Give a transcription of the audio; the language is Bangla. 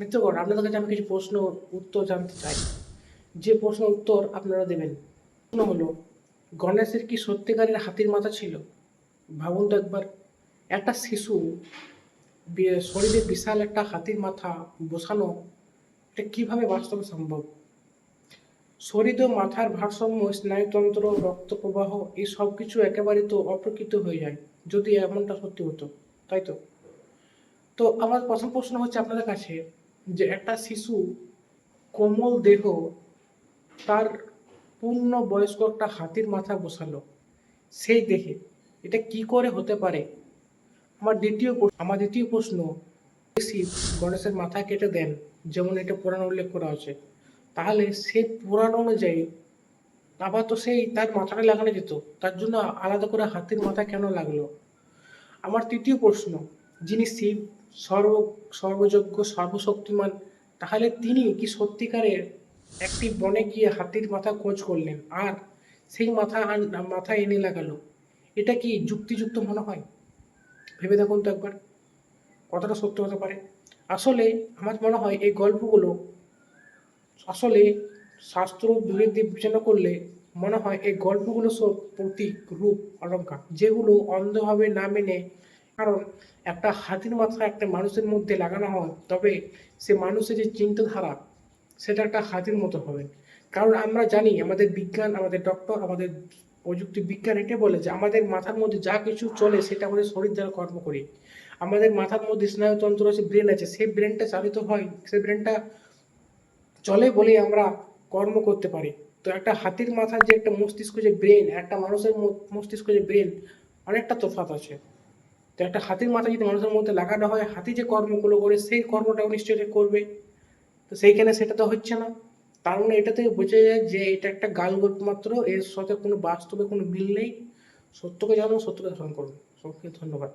মিত্রগণ, আপনাদের কাছে আমি কিছু প্রশ্ন উত্তর জানতে চাই। যে প্রশ্ন উত্তর আপনারা দেবেন। প্রশ্ন হলো, গণেশের কি সত্যিকারের হাতির মাথা ছিল? ভাবুন তো একবার। একটা শিশু শরীরে বিশাল একটা হাতির মাথা বসানো, এটা কিভাবে বাস্তবে সম্ভব? শরীর ও মাথার ভারসাম্য, স্নায়ুতন্ত্র, রক্ত প্রবাহ, এই সব কিছু একেবারে তো অপ্রকৃত হয়ে যায় যদি এমনটা সত্যি হতো, তাই তো? তো আমার প্রথম প্রশ্ন হচ্ছে আপনাদের কাছে, যে একটা শিশু কোমল দেহ, তার পূর্ণ বয়স্ক একটা হাতির মাথা বসালো সেই দেখে, এটা কি করে হতে পারে? আমার দ্বিতীয় প্রশ্ন, শিব গণেশের মাথা কেটে দেন, যেমন এটা পুরাণে উল্লেখ করা আছে, তাহলে সেই পুরাণ অনুযায়ী আবার তো সেই তার মাথাটা লাগানো যেত, তার জন্য আলাদা করে হাতির মাথা কেন লাগলো? আমার তৃতীয় প্রশ্ন, যিনি শিব, সর্ব সর্বযোগ্য সর্বশক্তিমান, তাহলে তিনি কি সত্যিকারের একটি বনে গিয়ে হাতির মাথা খোঁজ করলেন আর সেই মাথা এনে লাগালো? এটা কি যুক্তিযুক্ত মনে হয়? ভেবে দেখুন তো একবার, কতটা সত্য হতে পারে। আসলে আমার মনে হয় এই গল্পগুলো আসলে শাস্ত্র বিবেক দিয়ে বিবেচনা করলে মনে হয় এই গল্পগুলো সব প্রতীক, রূপ, অলঙ্কার, যেগুলো অন্ধভাবে না মেনে। কারণ একটা হাতির মাথা একটা মানুষের মধ্যে লাগানো হয়, তবে সে মানুষের যে চিন্তাধারা, সেটা একটা হাতির মতো হবে। কারণ আমরা জানি, আমাদের বিজ্ঞান, আমাদের ডক্টর, আমাদের প্রযুক্তি বিজ্ঞান এটা বলে যে আমাদের মাথার মধ্যে যা কিছু চলে সেটা আমাদের শরীর দ্বারা কর্ম করি। আমাদের মাথার মধ্যে স্নায়ুতন্ত্র আছে, ব্রেন আছে, সেই ব্রেনটা চালিত হয়, সেই ব্রেনটা চলে বলেই আমরা কর্ম করতে পারি। তো একটা হাতির মাথার যে একটা মস্তিষ্ক, যে ব্রেন, একটা মানুষের মস্তিষ্ক যে ব্রেন, অনেকটা তফাৎ আছে। তো একটা হাতির মাথা যদি মানুষের মধ্যে লাগানো হয়, হাতি যে কর্মগুলো করে সেই কর্মটাও নিশ্চয়ই করবে। তো সেইখানে সেটা তো হচ্ছে না। তার মানে এটা থেকে বোঝা যায় যে এটা একটা গাল গল্প মাত্র, এর সাথে কোনো বাস্তবে কোনো মিল নেই। সত্যকে জানুন, সত্যকে ধারণ করুন। সবকে ধন্যবাদ।